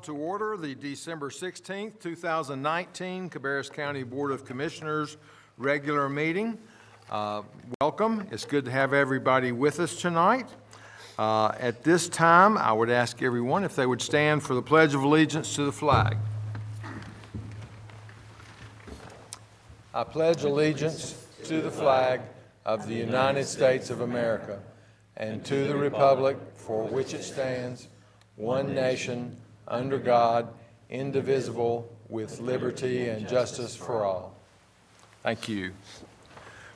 to order the December 16th, 2019 Cabarrus County Board of Commissioners regular meeting. Welcome. It's good to have everybody with us tonight. At this time, I would ask everyone if they would stand for the Pledge of Allegiance to the flag. I pledge allegiance to the flag of the United States of America and to the republic for which it stands, one nation, under God, indivisible, with liberty and justice for all. Thank you.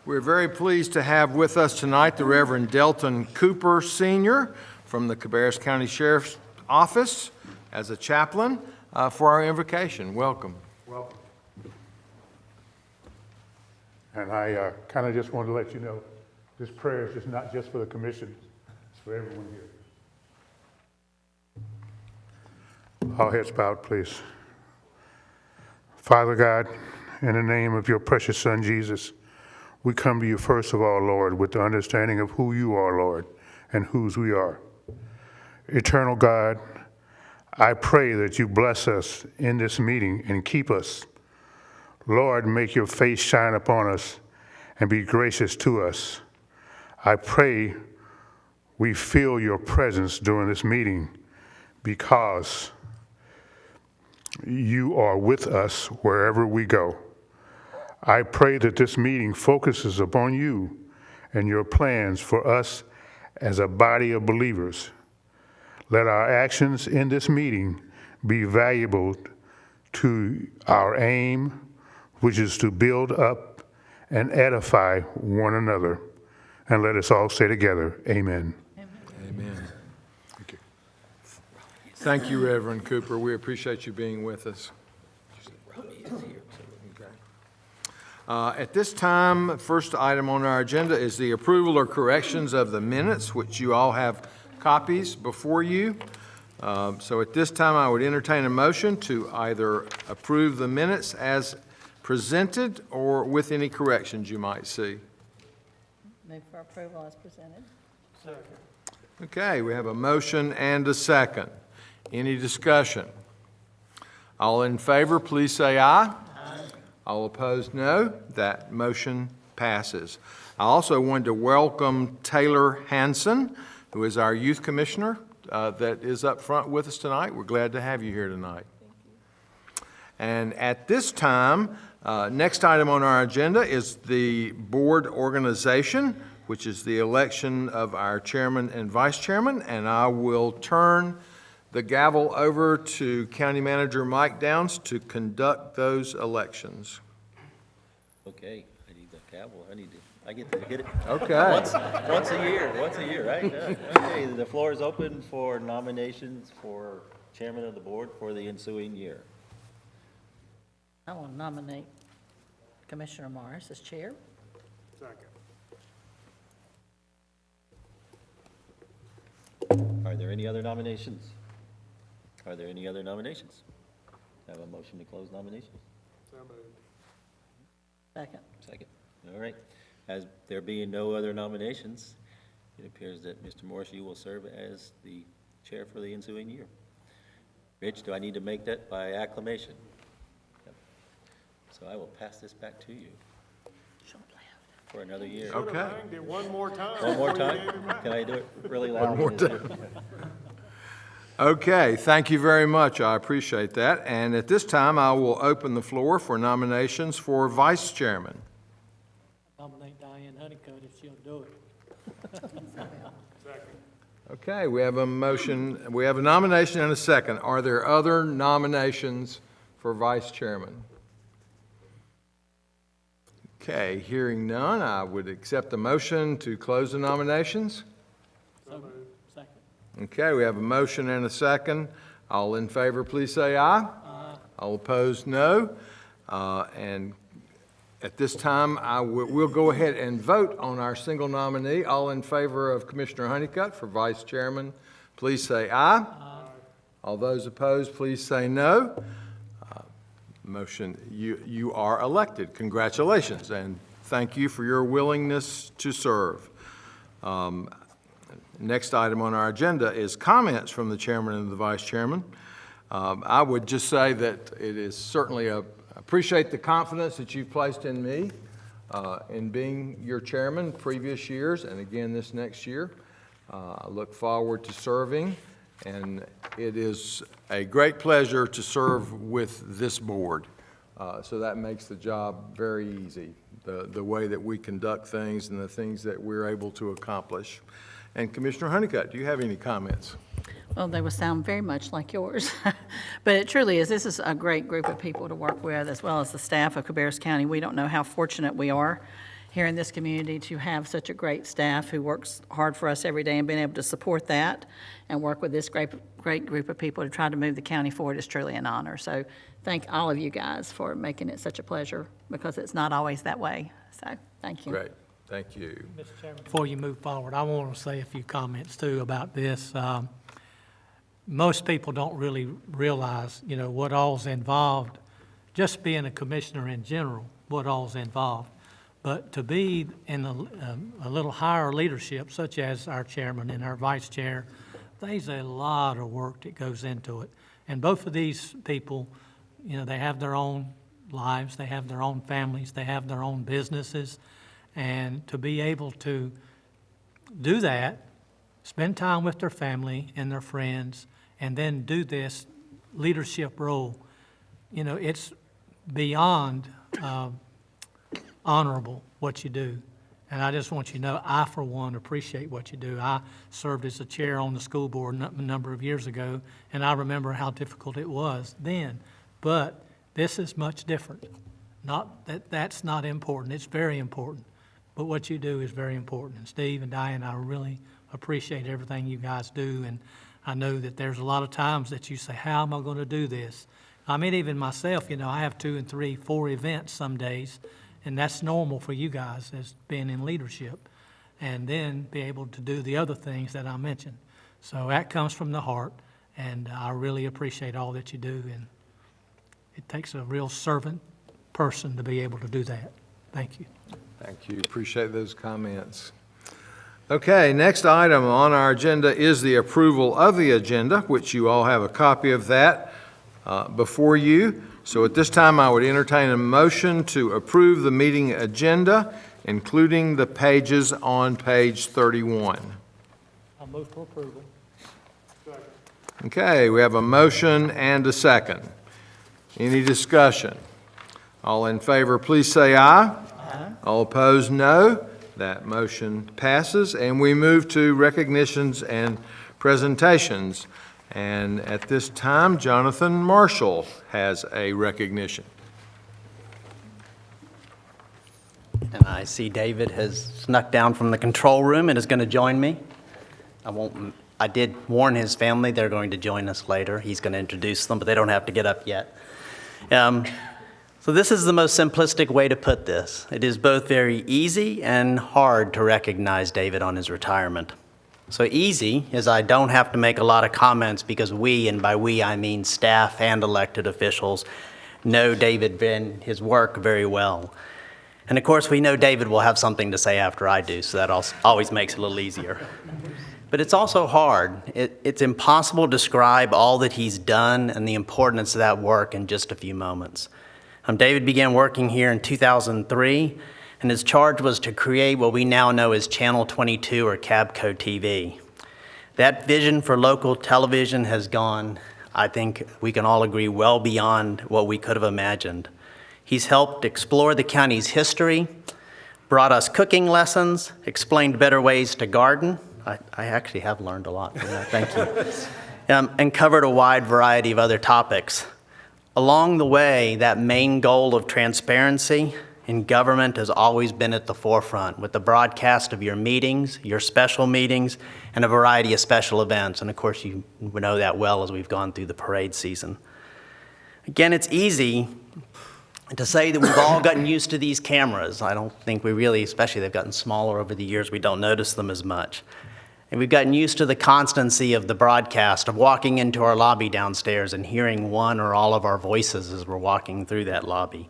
We're very pleased to have with us tonight the Reverend Delton Cooper, Sr. from the Cabarrus County Sheriff's Office as a chaplain for our invocation. Welcome. Welcome. And I kind of just wanted to let you know, this prayer is just not just for the commission, it's for everyone here. All heads bowed, please. Father God, in the name of your precious Son, Jesus, we come to you first of all, Lord, with the understanding of who you are, Lord, and whose we are. Eternal God, I pray that you bless us in this meeting and keep us. Lord, make your face shine upon us and be gracious to us. I pray we feel your presence during this meeting because you are with us wherever we go. I pray that this meeting focuses upon you and your plans for us as a body of believers. Let our actions in this meeting be valuable to our aim, which is to build up and edify one another. And let us all say together, amen. Amen. Thank you. Thank you, Reverend Cooper. We appreciate you being with us. At this time, first item on our agenda is the approval or corrections of the minutes, which you all have copies before you. So at this time, I would entertain a motion to either approve the minutes as presented or with any corrections you might see. Move for approval as presented. Second. Okay, we have a motion and a second. Any discussion? All in favor, please say aye. Aye. All opposed, no. That motion passes. I also wanted to welcome Taylor Hanson, who is our youth commissioner that is up front with us tonight. We're glad to have you here tonight. Thank you. And at this time, next item on our agenda is the board organization, which is the election of our chairman and vice chairman. And I will turn the gavel over to County Manager Mike Downs to conduct those elections. Okay, I need the gavel. I get to hit it. Okay. Once a year, right? Okay, the floor is open for nominations for chairman of the board for the ensuing year. I will nominate Commissioner Morris as chair. Second. Are there any other nominations? Are there any other nominations? Have a motion to close nominations? So moved. Second. Second. All right. As there being no other nominations, it appears that Mr. Morris, you will serve as the chair for the ensuing year. Rich, do I need to make that by acclamation? Yep. So I will pass this back to you for another year. Okay. It one more time. One more time? Can I do it really loud? One more time. Okay, thank you very much. I appreciate that. And at this time, I will open the floor for nominations for vice chairman. Nominate Diane Honeycutt if she'll do it. Second. Okay, we have a motion, we have a nomination and a second. Are there other nominations for vice chairman? Okay, hearing none, I would accept the motion to close the nominations. So moved. Second. Okay, we have a motion and a second. All in favor, please say aye. Aye. All opposed, no. And at this time, we'll go ahead and vote on our single nominee. All in favor of Commissioner Honeycutt for vice chairman, please say aye. Aye. All those opposed, please say no. Motion, you are elected. Congratulations, and thank you for your willingness to serve. Next item on our agenda is comments from the chairman and the vice chairman. I would just say that it is certainly appreciate the confidence that you've placed in me in being your chairman previous years and again this next year. I look forward to serving, and it is a great pleasure to serve with this board. So that makes the job very easy, the way that we conduct things and the things that we're able to accomplish. And Commissioner Honeycutt, do you have any comments? Well, they will sound very much like yours, but it truly is. This is a great group of people to work with, as well as the staff of Cabarrus County. We don't know how fortunate we are here in this community to have such a great staff who works hard for us every day, and being able to support that and work with this great group of people to try to move the county forward is truly an honor. So thank all of you guys for making it such a pleasure, because it's not always that way. So thank you. Great, thank you. Mr. Chairman, before you move forward, I want to say a few comments too about this. Most people don't really realize, what all's involved, just being a commissioner in general, what all's involved. But to be in a little higher leadership, such as our chairman and our vice chair, there's a lot of work that goes into it. And both of these people, they have their own lives, they have their own families, they have their own businesses. And to be able to do that, spend time with their family and their friends, and then do this leadership role, it's beyond honorable what you do. And I just want you to know, I, for one, appreciate what you do. I served as a chair on the school board a number of years ago, and I remember how difficult it was then. But this is much different. Not that that's not important. It's very important. But what you do is very important. And Steve and Diane, I really appreciate everything you guys do. And I know that there's a lot of times that you say, how am I going to do this? I mean, even myself, I have 2 and 3, 4 events some days, and that's normal for you guys as being in leadership, and then be able to do the other things that I mentioned. So that comes from the heart, and I really appreciate all that you do, and it takes a real servant person to be able to do that. Thank you. Thank you. Appreciate those comments. Okay, next item on our agenda is the approval of the agenda, which you all have a copy of that before you. So at this time, I would entertain a motion to approve the meeting agenda, including the pages on page 31. I'll move for approval. Okay, we have a motion and a second. Any discussion? All in favor, please say aye. Aye. All opposed, no. That motion passes, and we move to recognitions and presentations. And at this time, Jonathan Marshall has a recognition. And I see David has snuck down from the control room and is going to join me. I did warn his family they're going to join us later. He's going to introduce them, but they don't have to get up yet. So this is the most simplistic way to put this. It is both very easy and hard to recognize David on his retirement. So easy is I don't have to make a lot of comments because we, and by we I mean staff and elected officials, know David and his work very well. And of course we know David will have something to say after I do, so that always makes it a little easier. But it's also hard. It's impossible to describe all that he's done and the importance of that work in just a few moments. David began working here in 2003, and his charge was to create what we now know as Channel 22 or Cabco TV. That vision for local television has gone, I think we can all agree, well beyond what we could have imagined. He's helped explore the county's history, brought us cooking lessons, explained better ways to garden. I actually have learned a lot from that, thank you. And covered a wide variety of other topics. Along the way, that main goal of transparency in government has always been at the forefront with the broadcast of your meetings, your special meetings, and a variety of special events. And of course, you know that well as we've gone through the parade season. Again, it's easy to say that we've all gotten used to these cameras. I don't think we really, especially they've gotten smaller over the years, we don't notice them as much. And we've gotten used to the constancy of the broadcast, of walking into our lobby downstairs and hearing one or all of our voices as we're walking through that lobby.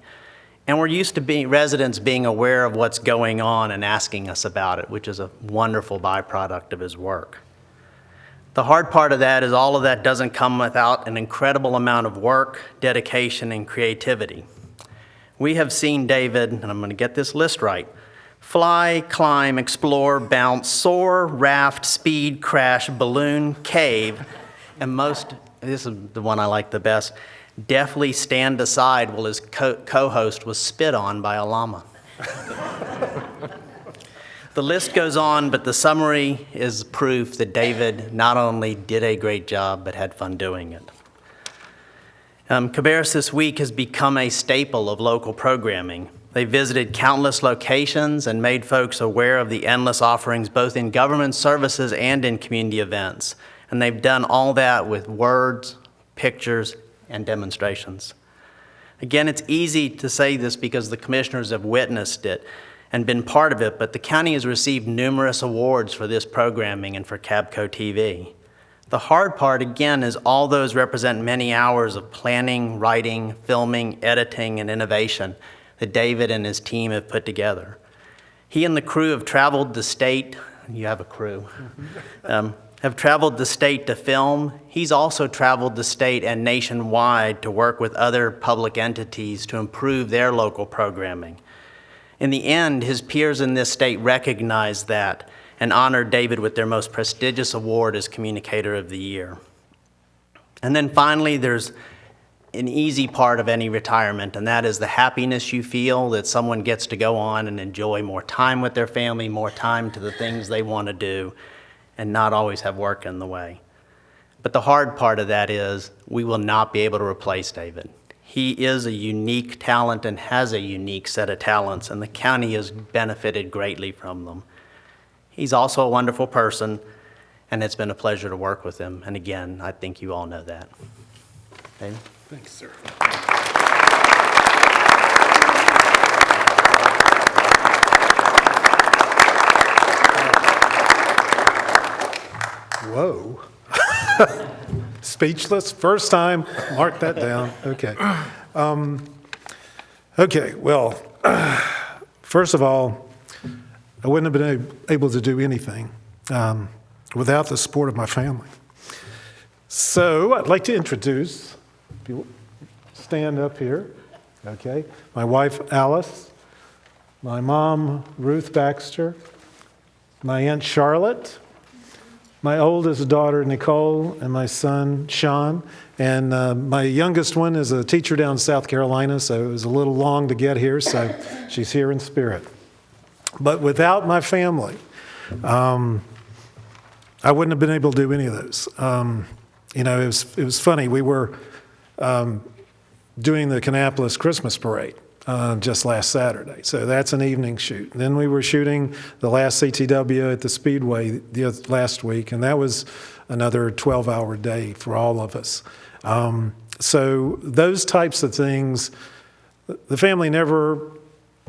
And we're used to residents being aware of what's going on and asking us about it, which is a wonderful byproduct of his work. The hard part of that is all of that doesn't come without an incredible amount of work, dedication, and creativity. We have seen David, and I'm going to get this list right, fly, climb, explore, bounce, soar, raft, speed, crash, balloon, cave, and this is the one I like the best, deftly stand aside while his co-host was spit on by a llama. The list goes on, but the summary is proof that David not only did a great job, but had fun doing it. Cabarrus this week has become a staple of local programming. They visited countless locations and made folks aware of the endless offerings both in government services and in community events. And they've done all that with words, pictures, and demonstrations. Again, it's easy to say this because the commissioners have witnessed it and been part of it, but the county has received numerous awards for this programming and for Cabco TV. The hard part, again, is all those represent many hours of planning, writing, filming, editing, and innovation that David and his team have put together. He and the crew have traveled the state. You have a crew. Have traveled the state to film. He's also traveled the state and nationwide to work with other public entities to improve their local programming. In the end, his peers in this state recognized that and honored David with their most prestigious award as Communicator of the Year. And then finally, there's an easy part of any retirement, and that is the happiness you feel that someone gets to go on and enjoy more time with their family, more time to the things they want to do, and not always have work in the way. But the hard part of that is we will not be able to replace David. He is a unique talent and has a unique set of talents, and the county has benefited greatly from them. He's also a wonderful person, and it's been a pleasure to work with him. And again, I think you all know that. David? Thanks, sir. Whoa. Speechless, first time, mark that down, okay. Okay, well, first of all, I wouldn't have been able to do anything without the support of my family. So I'd like to introduce, if you stand up here, okay, my wife Alice, my mom Ruth Baxter, my Aunt Charlotte, my oldest daughter, Nicole, and my son, Sean. And my youngest one is a teacher down in South Carolina, so it was a little long to get here, so she's here in spirit. But without my family, I wouldn't have been able to do any of those. You know, it was funny. We were doing the Kannapolis Christmas Parade just last Saturday. So that's an evening shoot. Then we were shooting the last CTW at the Speedway last week, and that was another 12-hour day for all of us. So those types of things, the family never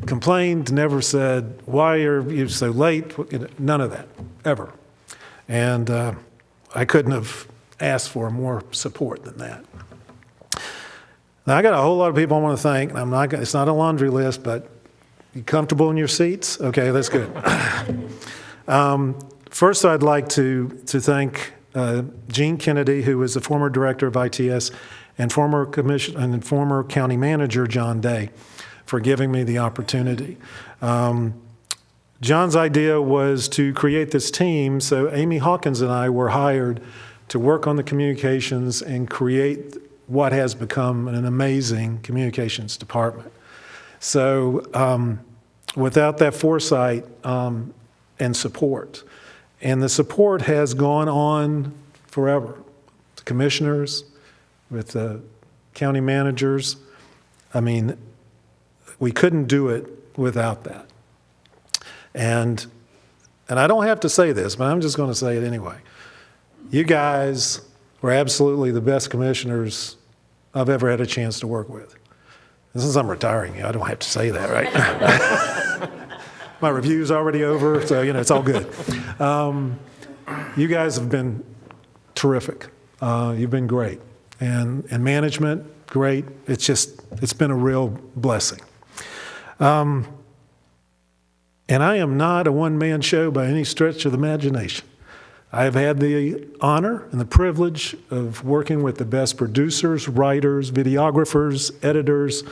complained, never said, why are you so late? None of that, ever. And I couldn't have asked for more support than that. Now, I got a whole lot of people I want to thank. It's not a laundry list, but you comfortable in your seats? Okay, that's good. First, I'd like to thank Gene Kennedy, who was the former director of ITS, and former county manager John Day, for giving me the opportunity. John's idea was to create this team, so Amy Hawkins and I were hired to work on the communications and create what has become an amazing communications department. So without that foresight and support, and the support has gone on forever. The commissioners, with the county managers, I mean, we couldn't do it without that. And I don't have to say this, but I'm just going to say it anyway. You guys were absolutely the best commissioners I've ever had a chance to work with. And since I'm retiring, I don't have to say that, right? My review's already over, so you know it's all good. You guys have been terrific. You've been great, and management great. It's been a real blessing. And I am not a one-man show by any stretch of the imagination. I have had the honor and the privilege of working with the best producers, writers, videographers, editors,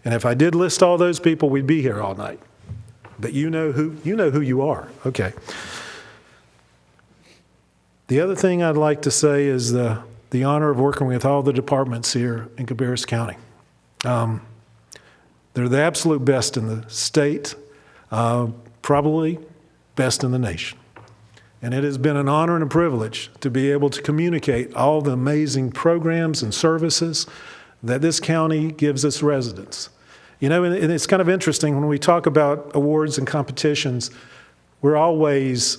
and if I did list all those people, we'd be here all night. But you know who you are. Okay. The other thing I'd like to say is the honor of working with all the departments here in Cabarrus County. They're the absolute best in the state, probably best in the nation. And it has been an honor and a privilege to be able to communicate all the amazing programs and services that this county gives its residents. You know, and it's kind of interesting when we talk about awards and competitions, we're always,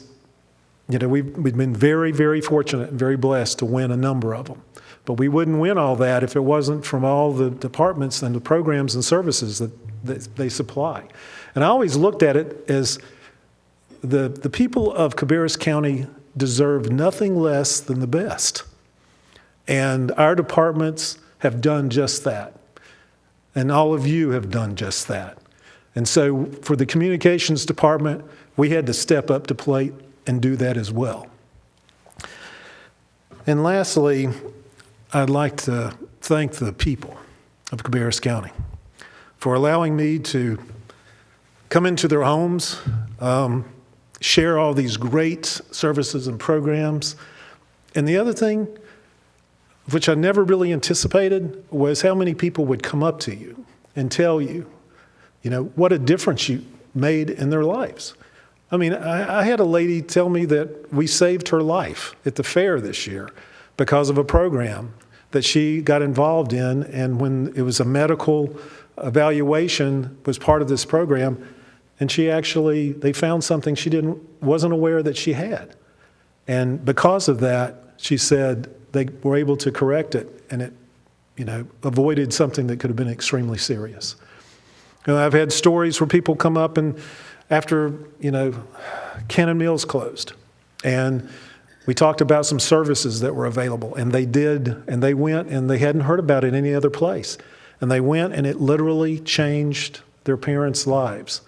you know, we've been very, very fortunate and very blessed to win a number of them. But we wouldn't win all that if it wasn't from all the departments and the programs and services that they supply. And I always looked at it as the people of Cabarrus County deserve nothing less than the best. And our departments have done just that. And all of you have done just that. And so for the communications department, we had to step up to plate and do that as well. And lastly, I'd like to thank the people of Cabarrus County for allowing me to come into their homes, share all these great services and programs. And the other thing, which I never really anticipated, was how many people would come up to you and tell you, you know, what a difference you made in their lives. I mean, I had a lady tell me that we saved her life at the fair this year because of a program that she got involved in, and when it was a medical evaluation was part of this program, and they found something she wasn't aware that she had. And because of that, she said they were able to correct it, and it, you know, avoided something that could have been extremely serious. You know, I've had stories where people come up and after, you know, Cannon Mills closed, and we talked about some services that were available, and they did, and they went, and they hadn't heard about it any other place. And they went, and it literally changed their parents' lives.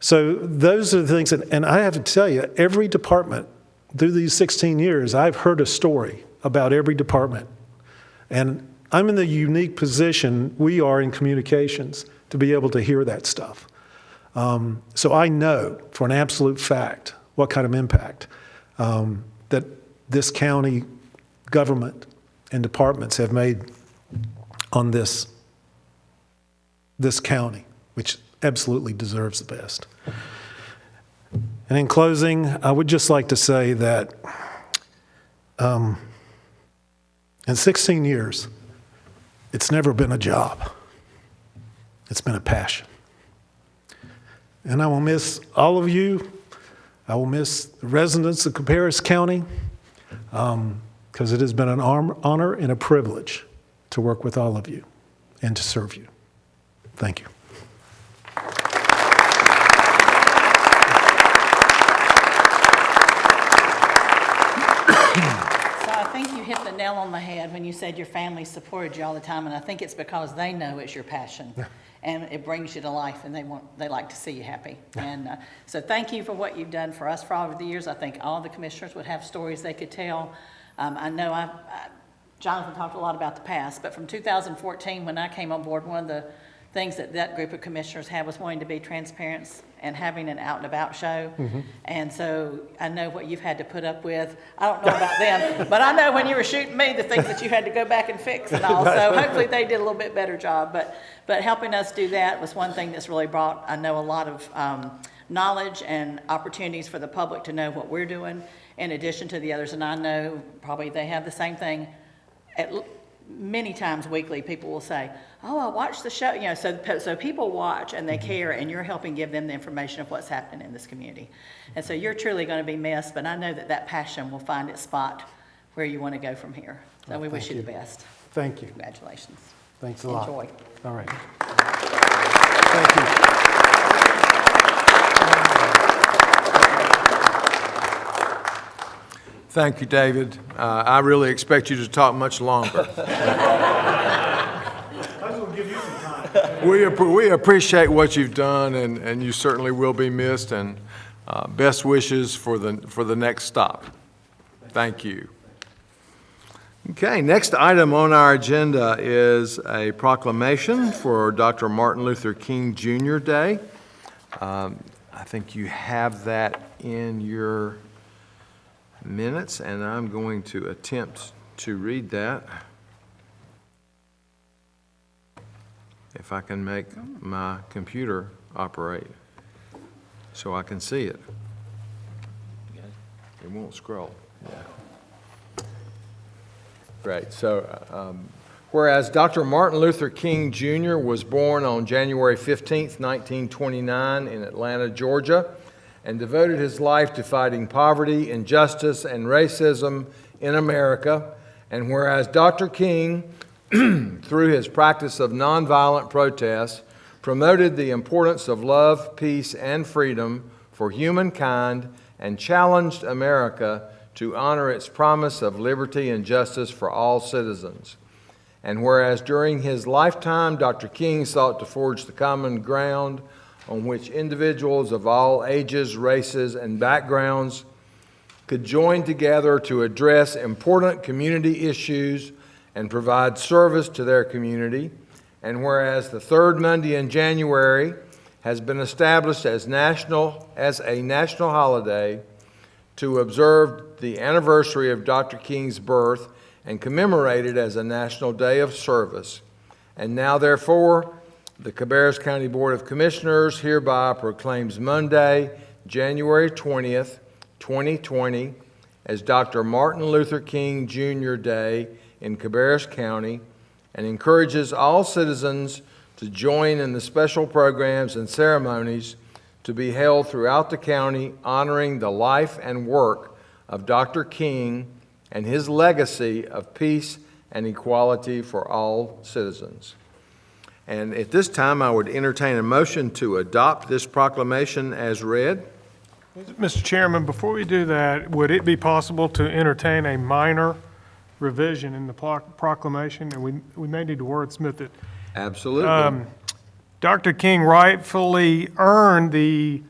So those are the things, and I have to tell you, every department, through these 16 years, I've heard a story about every department. And I'm in the unique position we are in communications to be able to hear that stuff. So I know for an absolute fact what kind of impact that this county government and departments have made on this county, which absolutely deserves the best. And in closing, I would just like to say that in 16 years, it's never been a job. It's been a passion. And I will miss all of you. I will miss the residents of Cabarrus County because it has been an honor and a privilege to work with all of you and to serve you. Thank you. So I think you hit the nail on the head when you said your family supported you all the time, and I think it's because they know it's your passion. And it brings you to life, and they like to see you happy. And so thank you for what you've done for us for all of the years. I think all the commissioners would have stories they could tell. I know Jonathan talked a lot about the past, but from 2014, when I came on board, one of the things that group of commissioners had was wanting to be transparent and having an out and about show. Mm-hmm. And so I know what you've had to put up with. I don't know about them, but I know when you were shooting me, the things that you had to go back and fix and all. So hopefully they did a little bit better job. But helping us do that was one thing that's really brought, I know, a lot of knowledge and opportunities for the public to know what we're doing in addition to the others. And I know probably they have the same thing. Many times weekly, people will say, "Oh, I watched the show." You know, so people watch and they care, and you're helping give them the information of what's happening in this community. And so you're truly going to be missed, but I know that passion will find its spot where you want to go from here. So we wish you the best. Thanks you. Congratulations. Thanks a lot. Enjoy. All right. Thank you. Thank you, David. I really expect you to talk much longer. We appreciate what you've done, and you certainly will be missed. And Best wishes for the next stop. Thank you. Okay, next item on our agenda is a proclamation for Dr. Martin Luther King Jr. Day. I think you have that in your minutes, and I'm going to attempt to read that. If I can make my computer operate so I can see it. It won't scroll. Yeah. Great. So, whereas Dr. Martin Luther King Jr. was born on January 15th, 1929 in Atlanta, Georgia, and devoted his life to fighting poverty, injustice, and racism in America, and whereas Dr. King, through his practice of nonviolent protest, promoted the importance of love, peace, and freedom for humankind and challenged America to honor its promise of liberty and justice for all citizens. And whereas during his lifetime, Dr. King sought to forge the common ground on which individuals of all ages, races, and backgrounds could join together to address important community issues and provide service to their community. And whereas the third Monday in January has been established as a national holiday to observe the anniversary of Dr. King's birth and commemorate it as a national day of service. And now, therefore, the Cabarrus County Board of Commissioners hereby proclaims Monday, January 20th, 2020, as Dr. Martin Luther King Jr. Day in Cabarrus County, and encourages all citizens to join in the special programs and ceremonies to be held throughout the county honoring the life and work of Dr. King and his legacy of peace and equality for all citizens. And at this time, I would entertain a motion to adopt this proclamation as read. Mr. Chairman, before we do that, would it be possible to entertain a minor revision in the proclamation? And we may need to wordsmith it. Absolutely. Dr. King rightfully earned the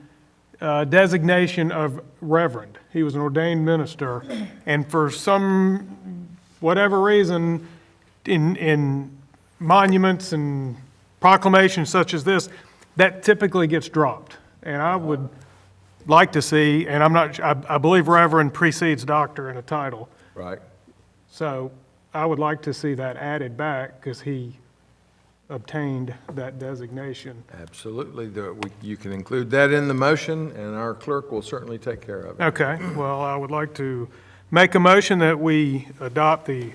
designation of Reverend. He was an ordained minister, and for whatever reason, in monuments and proclamations such as this, that typically gets dropped. And I would like to see, and I believe Reverend precedes Doctor in a title. Right. So I would like to see that added back because he obtained that designation. Absolutely. You can include that in the motion, and our clerk will certainly take care of it. Okay, well, I would like to make a motion that we adopt the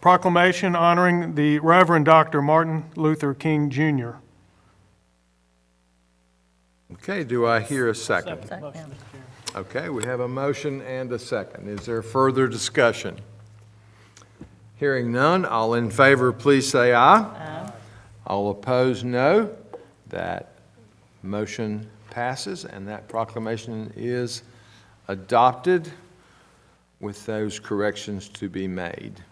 proclamation honoring the Reverend Dr. Martin Luther King Jr. Okay, do I hear a second? Second. Okay, we have a motion and a second. Is there further discussion? Hearing none, all in favor, please say aye. Aye. All opposed, no. That motion passes, and that proclamation is adopted with those corrections to be made.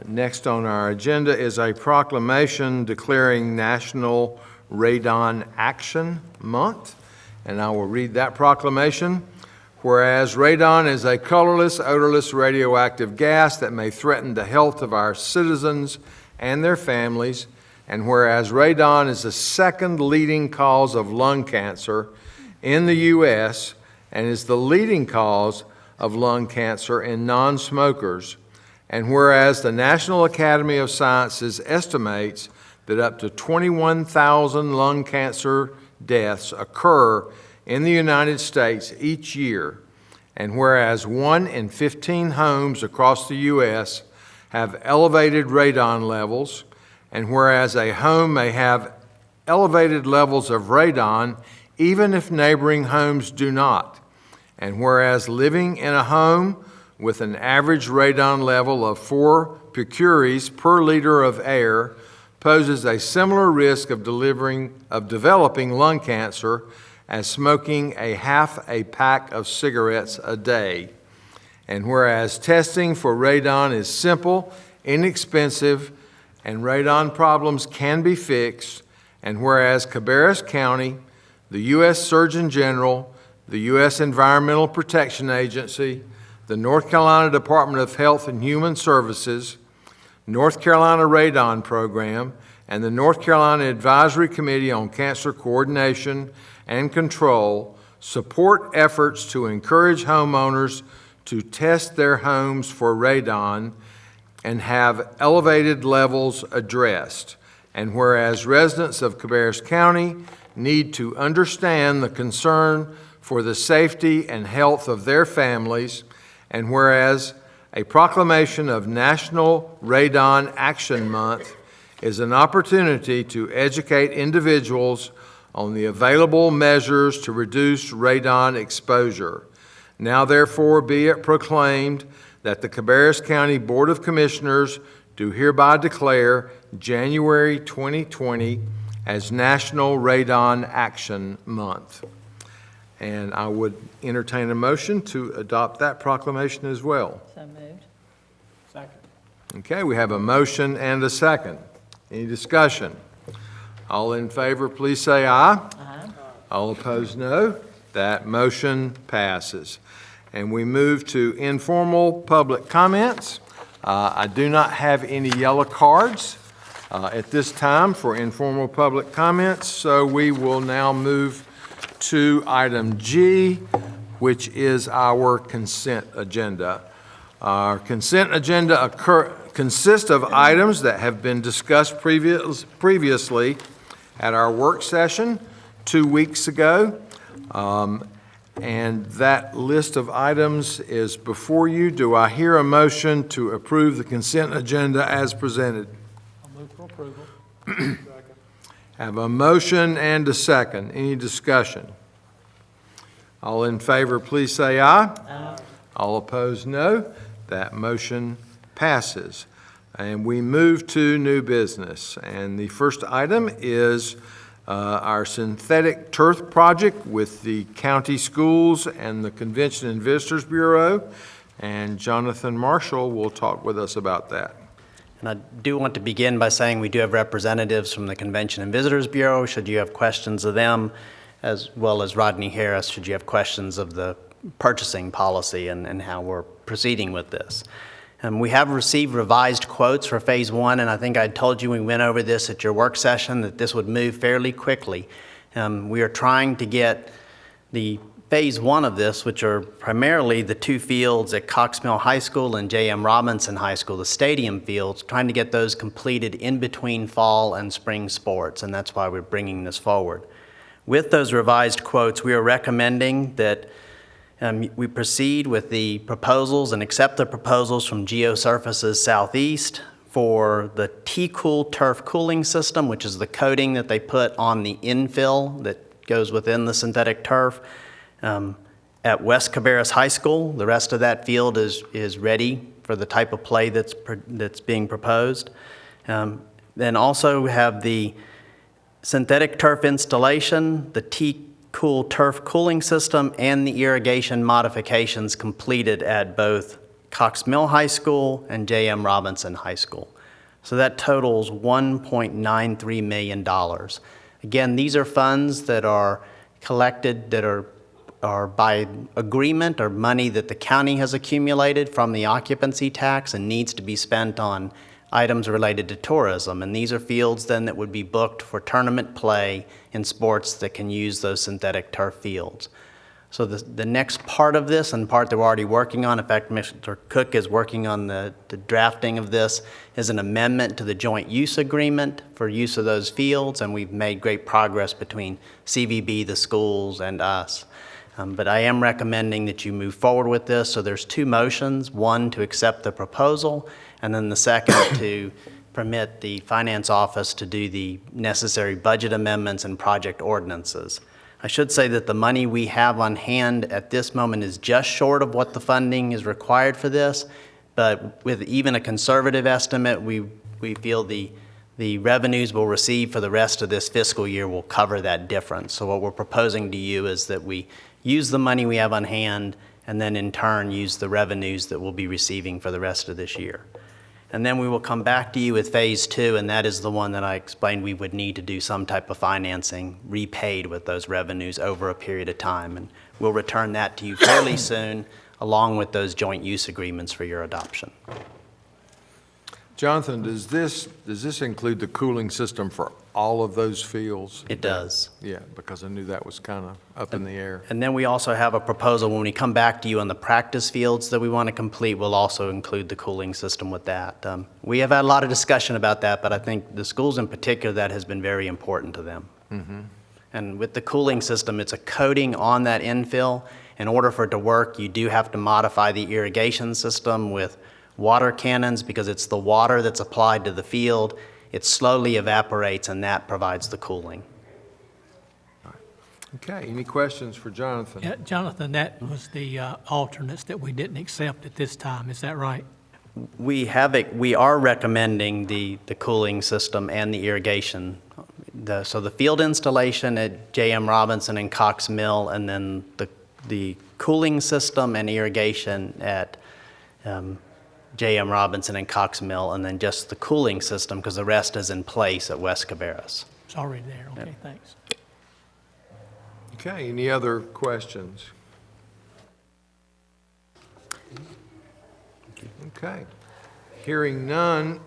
Next on our agenda is a proclamation declaring National Radon Action Month, and I will read that proclamation. Whereas radon is a colorless, odorless radioactive gas that may threaten the health of our citizens and their families, and whereas radon is the second leading cause of lung cancer in the U.S. and is the leading cause of lung cancer in non-smokers, and whereas the National Academy of Sciences estimates that up to 21,000 lung cancer deaths occur in the United States each year, and whereas 1 in 15 homes across the U.S. have elevated radon levels, and whereas a home may have elevated levels of radon even if neighboring homes do not, and whereas living in a home with an average radon level of 4 picories per liter of air poses a similar risk of developing lung cancer as smoking a half a pack of cigarettes a day. And whereas testing for radon is simple, inexpensive, and radon problems can be fixed, and whereas Cabarrus County, the U.S. Surgeon General, the U.S. Environmental Protection Agency, the North Carolina Department of Health and Human Services, North Carolina Radon Program, and the North Carolina Advisory Committee on Cancer Coordination and Control support efforts to encourage homeowners to test their homes for radon and have elevated levels addressed. And whereas residents of Cabarrus County need to understand the concern for the safety and health of their families, and whereas a proclamation of National Radon Action Month is an opportunity to educate individuals on the available measures to reduce radon exposure. Now therefore be it proclaimed that the Cabarrus County Board of Commissioners do hereby declare January 2020 as National Radon Action Month. And I would entertain a motion to adopt that proclamation as well. So moved. Second. Okay, we have a motion and a second. Any discussion? All in favor, please say aye. Aye. All opposed, no. That motion passes. And we move to informal public comments. I do not have any yellow cards at this time for informal public comments, so we will now move to item G, which is our consent agenda. Our consent agenda consists of items that have been discussed previously at our work session 2 weeks ago. And that list of items is before you. Do I hear a motion to approve the consent agenda as presented? I'll move for approval. Have a motion and a second. Any discussion? All in favor, please say aye. Aye. All opposed, no. That motion passes. And we move to new business. And the first item is our synthetic turf project with the county schools and the Convention and Visitors Bureau. And Jonathan Marshall will talk with us about that. And I do want to begin by saying we do have representatives from the Convention and Visitors Bureau, should you have questions of them, as well as Rodney Harris, should you have questions of the purchasing policy and how we're proceeding with this. We have received revised quotes for Phase 1, and I think I told you when we went over this at your work session that this would move fairly quickly. We are trying to get the Phase 1 of this, which are primarily the 2 fields at Cox Mill High School and J.M. Robinson High School, the stadium fields, trying to get those completed in between fall and spring sports, and that's why we're bringing this forward. With those revised quotes, we are recommending that we proceed with the proposals and accept the proposals from Geosurfaces Southeast for the T-Cool turf cooling system, which is the coating that they put on the infill that goes within the synthetic turf. At West Cabarrus High School, the rest of that field is ready for the type of play that's being proposed. Then also we have the synthetic turf installation, the T-Cool turf cooling system, and the irrigation modifications completed at both Cox Mill High School and J.M. Robinson High School. So that totals $1.93 million. Again, these are funds that are collected that are by agreement or money that the county has accumulated from the occupancy tax and needs to be spent on items related to tourism. And these are fields then that would be booked for tournament play in sports that can use those synthetic turf fields. So the next part of this, and part that we're already working on, in fact, Mr. Cook is working on the drafting of this, is an amendment to the joint use agreement for use of those fields, and we've made great progress between CVB, the schools, and us. But I am recommending that you move forward with this. So there's 2 motions, one to accept the proposal, and then the second to permit the finance office to do the necessary budget amendments and project ordinances. I should say that the money we have on hand at this moment is just short of what the funding is required for this, but with even a conservative estimate, we feel the revenues we'll receive for the rest of this fiscal year will cover that difference. So what we're proposing to you is that we use the money we have on hand and then in turn use the revenues that we'll be receiving for the rest of this year. And then we will come back to you with Phase 2, and that is the one that I explained we would need to do some type of financing, repaid with those revenues over a period of time. And we'll return that to you fairly soon, along with those joint use agreements for your adoption. Jonathan, does this include the cooling system for all of those fields? It does. Yeah, because I knew that was kind of up in the air. And then we also have a proposal, when we come back to you on the practice fields that we want to complete, we'll also include the cooling system with that. We have had a lot of discussion about that, but I think the schools in particular, that has been very important to them. And with the cooling system, it's a coating on that infill. In order for it to work, you do have to modify the irrigation system with water cannons, because it's the water that's applied to the field. It slowly evaporates, and that provides the cooling. Okay, any questions for Jonathan? Yeah, Jonathan, that was the alternates that we didn't accept at this time, is that right? We are recommending the cooling system and the irrigation. So the field installation at J.M. Robinson and Cox Mill, and then the cooling system and irrigation at J.M. Robinson and Cox Mill, and then just the cooling system, because the rest is in place at West Cabarrus. It's already there, okay, thanks. Okay, any other questions? Okay, hearing none,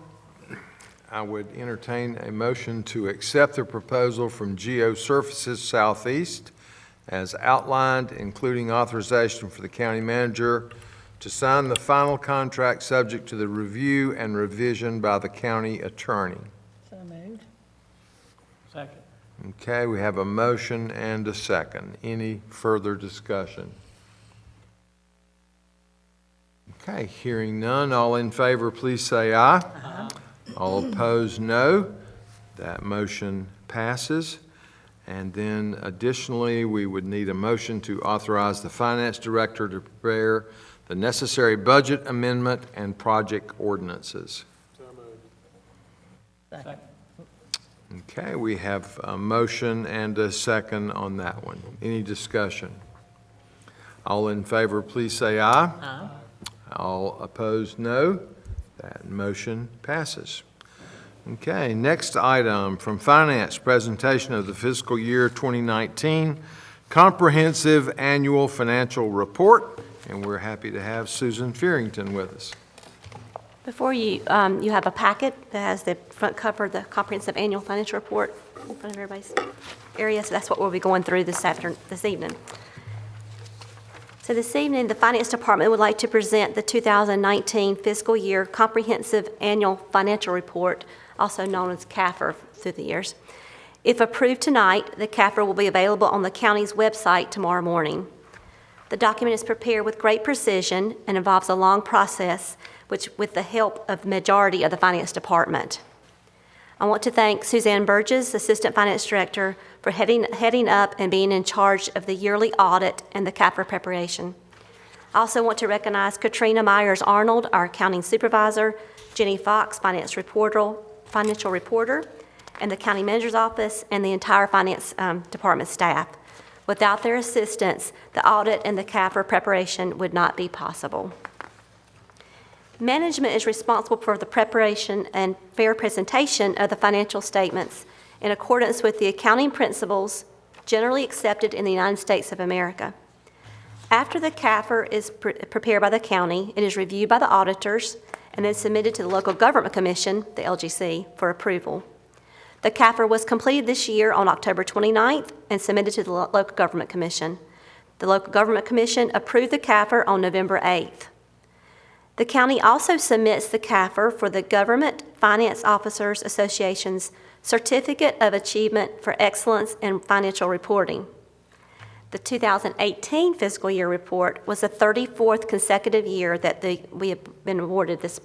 I would entertain a motion to accept the proposal from Geosurfaces Southeast as outlined, including authorization for the county manager to sign the final contract subject to the review and revision by the county attorney. So moved. Second. Okay, we have a motion and a second. Any further discussion? Okay, hearing none, all in favor, please say aye. Aye. All opposed, no. That motion passes. And then additionally, we would need a motion to authorize the finance director to prepare the necessary budget amendment and project ordinances. Second. Okay, we have a motion and a second on that one. Any discussion? All in favor, please say aye. Aye. All opposed, no. That motion passes. Okay, next item from Finance, presentation of the fiscal year 2019 comprehensive annual financial report. And we're happy to have Susan Fearington with us. Before you, you have a packet that has the front cover, the comprehensive annual financial report in front of everybody's area. So that's what we'll be going through this evening. So this evening, the Finance Department would like to present the 2019 fiscal year comprehensive annual financial report, also known as CAFR through the years. If approved tonight, the CAFR will be available on the county's website tomorrow morning. The document is prepared with great precision and involves a long process, which with the help of the majority of the Finance Department. I want to thank Suzanne Burgess, Assistant Finance Director, for heading up and being in charge of the yearly audit and the CAFR preparation. I also want to recognize Katrina Myers-Arnold, our accounting supervisor, Jenny Fox, financial reporter, and the county manager's office, and the entire Finance Department staff. Without their assistance, the audit and the CAFR preparation would not be possible. Management is responsible for the preparation and fair presentation of the financial statements in accordance with the accounting principles generally accepted in the United States of America. After the CAFR is prepared by the county, it is reviewed by the auditors and then submitted to the Local Government Commission, the LGC, for approval. The CAFR was completed this year on October 29th and submitted to the Local Government Commission. The Local Government Commission approved the CAFR on November 8th. The county also submits the CAFR for the Government Finance Officers Association's Certificate of Achievement for Excellence in Financial Reporting. The 2018 fiscal year report was the 34th consecutive year that we have been awarded this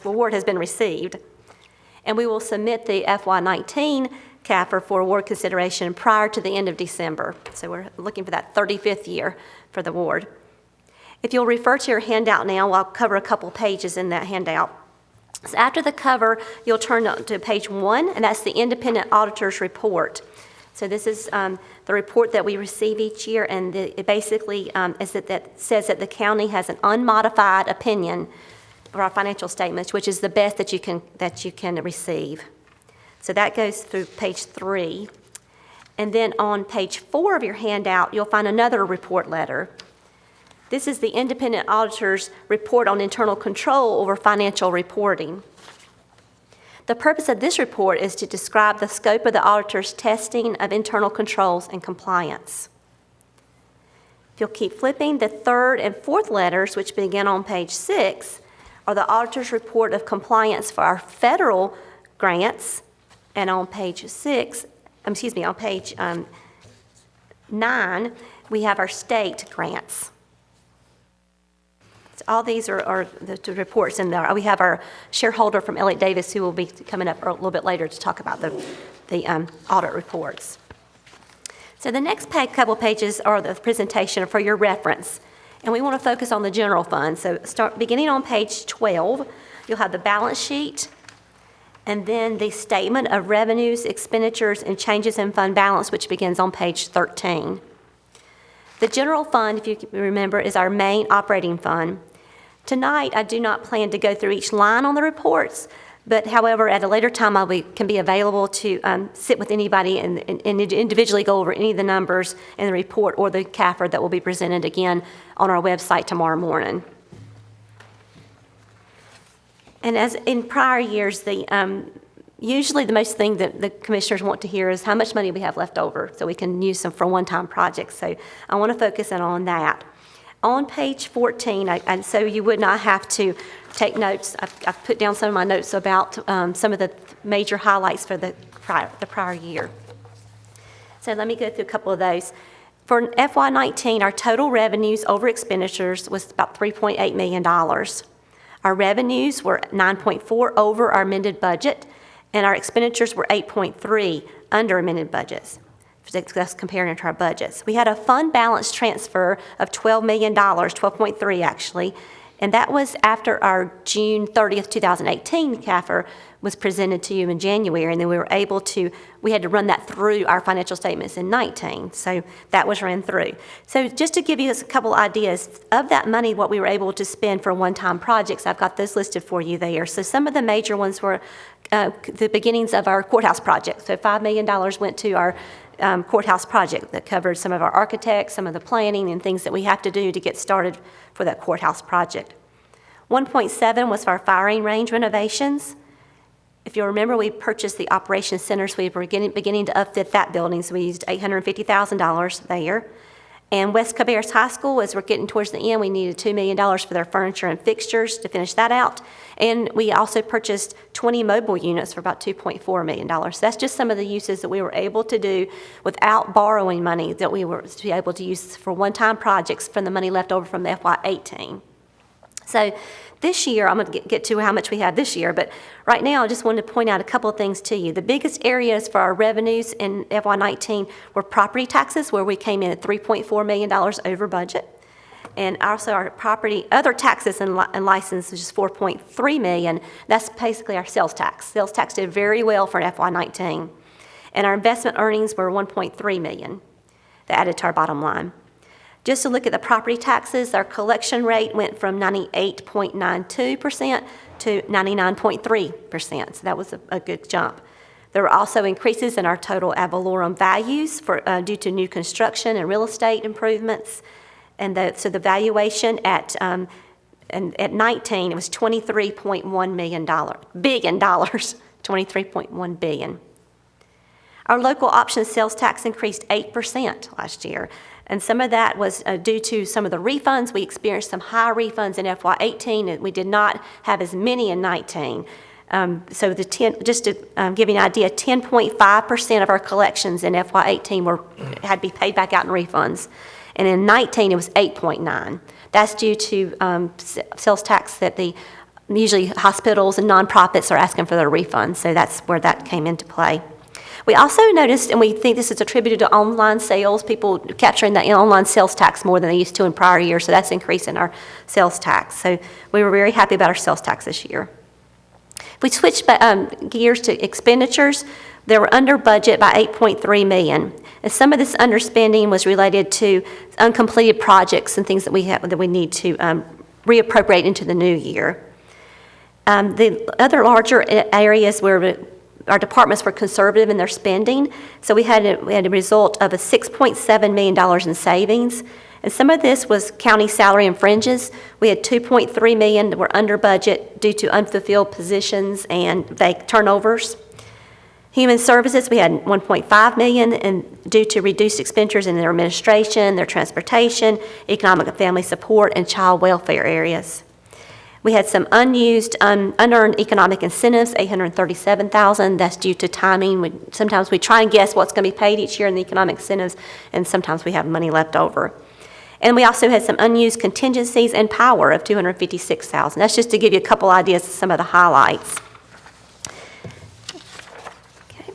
award has been received. And we will submit the FY19 CAFR for award consideration prior to the end of December. So we're looking for that 35th year for the award. If you'll refer to your handout now, I'll cover a couple pages in that handout. So after the cover, you'll turn to page 1, and that's the Independent Auditor's Report. So this is the report that we receive each year, and it basically that says that the county has an unmodified opinion of our financial statements, which is the best that you can receive. So that goes through page 3. And then on page 4 of your handout, you'll find another report letter. This is the independent auditor's report on internal control over financial reporting. The purpose of this report is to describe the scope of the auditor's testing of internal controls and compliance. If you'll keep flipping, the 3rd and 4th letters, which begin on page 6, are the auditor's report of compliance for our federal grants. And on page 9, we have our state grants. So all these are the reports in there. We have our shareholder from Elliott Davis who will be coming up a little bit later to talk about the audit reports. So the next couple pages are the presentation for your reference. And we want to focus on the general fund. So beginning on page 12, you'll have the balance sheet, and then the statement of revenues, expenditures, and changes in fund balance, which begins on page 13. The general fund, if you remember, is our main operating fund. Tonight, I do not plan to go through each line on the reports, but however, at a later time, can be available to sit with anybody and individually go over any of the numbers in the report or the CAFR that will be presented again on our website tomorrow morning. And as in prior years, usually the most thing that the commissioners want to hear is how much money we have left over so we can use them for one-time projects. So I want to focus in on that. On page 14, and so you would not have to take notes, I've put down some of my notes about some of the major highlights for the prior year. So let me go through a couple of those. For FY19, our total revenues over expenditures was about $3.8 million. Our revenues were 9.4 over our amended budget, and our expenditures were 8.3 under amended budgets. That's comparing to our budgets. We had a fund balance transfer of $12 million, 12.3 actually, and that was after our June 30th, 2018 CAFR was presented to you in January, and then we had to run that through our financial statements in 19, so that was ran through. So just to give you a couple ideas, of that money, what we were able to spend for one-time projects, I've got those listed for you there. So some of the major ones were the beginnings of our courthouse project. So $5 million went to our courthouse project that covered some of our architects, some of the planning and things that we have to do to get started for that courthouse project. 1.7 was for our firing range renovations. If you'll remember, we purchased the operations center, so we were beginning to upfit that building, so we used $850,000 there. And West Cabarrus High School, as we're getting towards the end, we needed $2 million for their furniture and fixtures to finish that out. And we also purchased 20 mobile units for about $2.4 million. So that's just some of the uses that we were able to do without borrowing money that we were to be able to use for one-time projects from the money left over from the FY18. So this year, I'm going to get to how much we have this year, but right now I just wanted to point out a couple of things to you. The biggest areas for our revenues in FY19 were property taxes, where we came in at $3.4 million over budget. And also our other taxes and licenses, which is $4.3 million. That's basically our sales tax. Sales tax did very well for FY19. And our investment earnings were $1.3 million that added to our bottom line. Just to look at the property taxes, our collection rate went from 98.92% to 99.3%. So that was a good jump. There were also increases in our total ad valorem values due to new construction and real estate improvements. And so the valuation at 19, it was $23.1 billion, $23.1 billion. Our local option sales tax increased 8% last year. And some of that was due to some of the refunds. We experienced some high refunds in FY18, and we did not have as many in 19. So just to give you an idea, 10.5% of our collections in FY18 had to be paid back out in refunds. And in 19, it was 8.9. That's due to sales tax that usually hospitals and nonprofits are asking for their refunds. So that's where that came into play. We also noticed, and we think this is attributed to online sales, people capturing the online sales tax more than they used to in prior years, so that's increasing our sales tax. So we were very happy about our sales tax this year. If we switch gears to expenditures, they were under budget by $8.3 million. And some of this underspending was related to uncompleted projects and things that we need to reappropriate into the new year. The other larger areas where our departments were conservative in their spending, so we had a result of a $6.7 million in savings. And some of this was county salary and fringes. We had $2.3 million that were under budget due to unfulfilled positions and turnovers. Human services, we had $1.5 million and due to reduced expenditures in their administration, their transportation, economic and family support, and child welfare areas. We had some unused, unearned economic incentives, $837,000. That's due to timing. Sometimes we try and guess what's going to be paid each year in the economic incentives, and sometimes we have money left over. And we also had some unused contingencies and power of $256,000. That's just to give you a couple ideas of some of the highlights. Okay.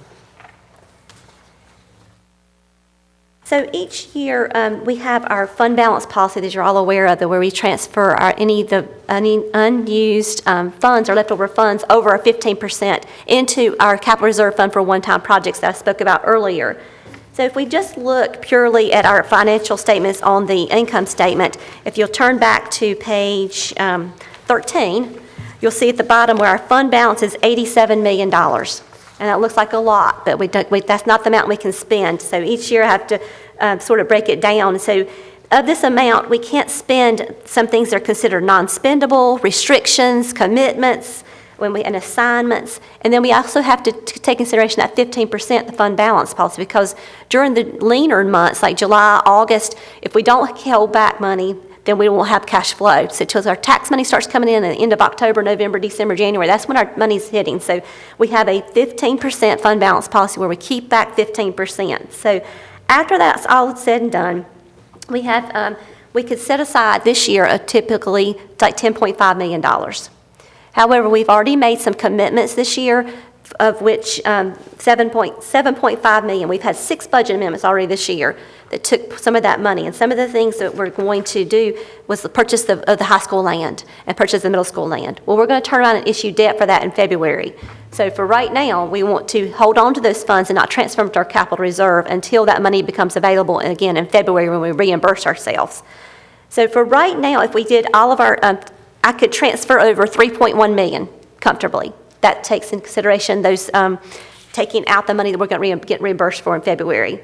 So each year we have our fund balance policy that you're all aware of, where we transfer any unused funds or leftover funds over 15% into our capital reserve fund for one-time projects that I spoke about earlier. So if we just look purely at our financial statements on the income statement, if you'll turn back to page 13, you'll see at the bottom where our fund balance is $87 million. And that looks like a lot, but that's not the amount we can spend. So each year I have to sort of break it down. So of this amount, we can't spend some things that are considered non-spendable, restrictions, commitments, and assignments. And then we also have to take consideration that 15%, the fund balance policy, because during the leaner months like July, August, if we don't hold back money, then we won't have cash flow. So until our tax money starts coming in at the end of October, November, December, January, that's when our money's hitting. So we have a 15% fund balance policy where we keep back 15%. So after that's all said and done, we have we could set aside this year typically like $10.5 million. However, we've already made some commitments this year, of which $7.5 million. We've had 6 budget amendments already this year that took some of that money. And some of the things that we're going to do was the purchase of the high school land and purchase the middle school land. Well, we're going to turn around and issue debt for that in February. So for right now, we want to hold on to those funds and not transfer them to our capital reserve until that money becomes available again in February when we reimburse ourselves. So for right now, if we did all of our I could transfer over $3.1 million comfortably. That takes into consideration those taking out the money that we're going to get reimbursed for in February.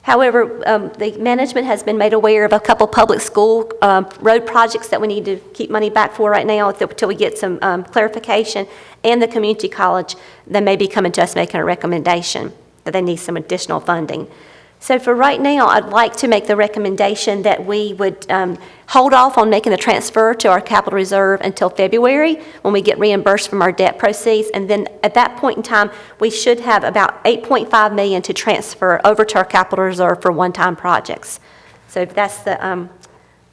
However, the management has been made aware of a couple public school road projects that we need to keep money back for right now until we get some clarification, and the community college that may be coming to us making a recommendation that they need some additional funding. So for right now, I'd like to make the recommendation that we would hold off on making the transfer to our capital reserve until February when we get reimbursed from our debt proceeds. And then at that point in time, we should have about $8.5 million to transfer over to our capital reserve for one-time projects. So that's the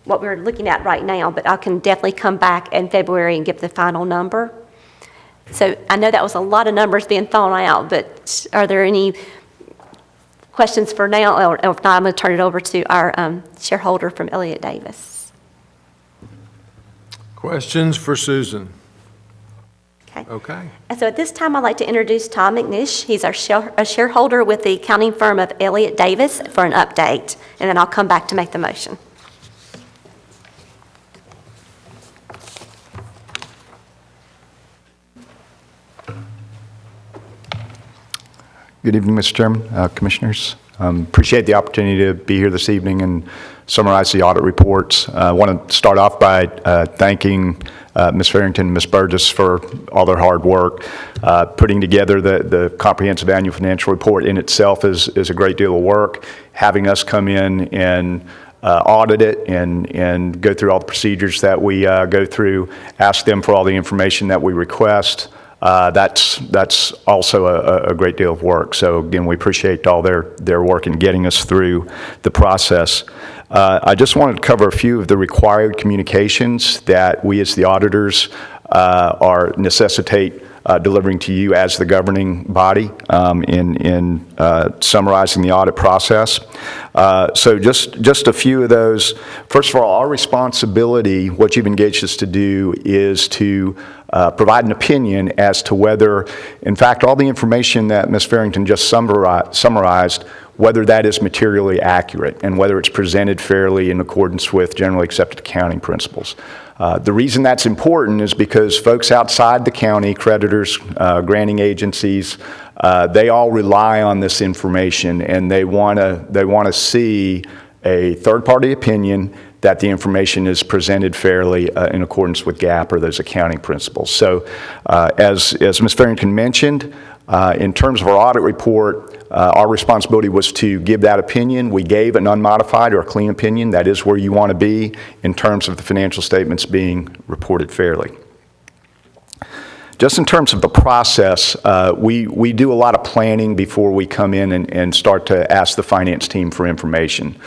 what we're looking at right now, but I can definitely come back in February and give the final number. So I know that was a lot of numbers being thrown out, but are there any questions for now, or if not, I'm going to turn it over to our shareholder from Elliott Davis. Questions for Susan? Okay. Okay. And so at this time, I'd like to introduce Tom McNish. He's a shareholder with the accounting firm of Elliott Davis for an update, and then I'll come back to make the motion. Good evening, Mr. Chairman, Commissioners. Appreciate the opportunity to be here this evening and summarize the audit reports. I want to start off by thanking Ms. Farrington and Ms. Burgess for all their hard work. Putting together the comprehensive annual financial report in itself is a great deal of work. Having us come in and audit it and go through all the procedures that we go through, ask them for all the information that we request. That's also a great deal of work. So again, we appreciate all their work in getting us through the process. I just wanted to cover a few of the required communications that we as the auditors necessitate delivering to you as the governing body in summarizing the audit process. So just a few of those. First of all, our responsibility, what you've engaged us to do, is to provide an opinion as to whether, in fact, all the information that Ms. Farrington just summarized whether that is materially accurate and whether it's presented fairly in accordance with generally accepted accounting principles. The reason that's important is because folks outside the county, creditors, granting agencies, they all rely on this information, and they want to see a third-party opinion that the information is presented fairly in accordance with GAAP or those accounting principles. So as Ms. Farrington mentioned, in terms of our audit report, our responsibility was to give that opinion. We gave an unmodified or a clean opinion. That is where you want to be in terms of the financial statements being reported fairly. Just in terms of the process, we do a lot of planning before we come in and start to ask the finance team for information.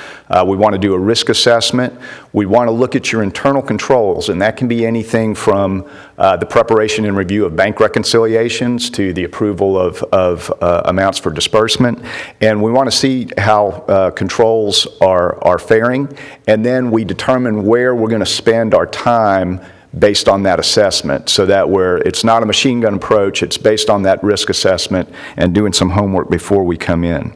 We want to do a risk assessment. We want to look at your internal controls, and that can be anything from the preparation and review of bank reconciliations to the approval of amounts for disbursement. And we want to see how controls are faring, and then we determine where we're going to spend our time based on that assessment, so that where it's not a machine gun approach, it's based on that risk assessment and doing some homework before we come in.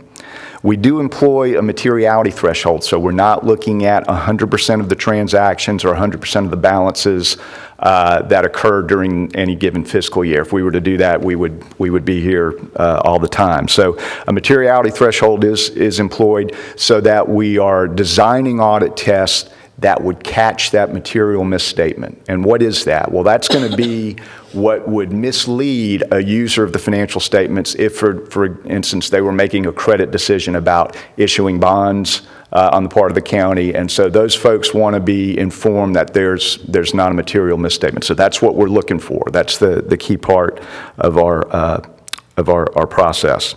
We do employ a materiality threshold, so we're not looking at 100% of the transactions or 100% of the balances that occur during any given fiscal year. If we were to do that, we would be here all the time. So a materiality threshold is employed so that we are designing audit tests that would catch that material misstatement. And what is that? Well, that's going to be what would mislead a user of the financial statements if, for instance, they were making a credit decision about issuing bonds on the part of the county. And so those folks want to be informed that there's not a material misstatement. So that's what we're looking for. That's the key part of our process.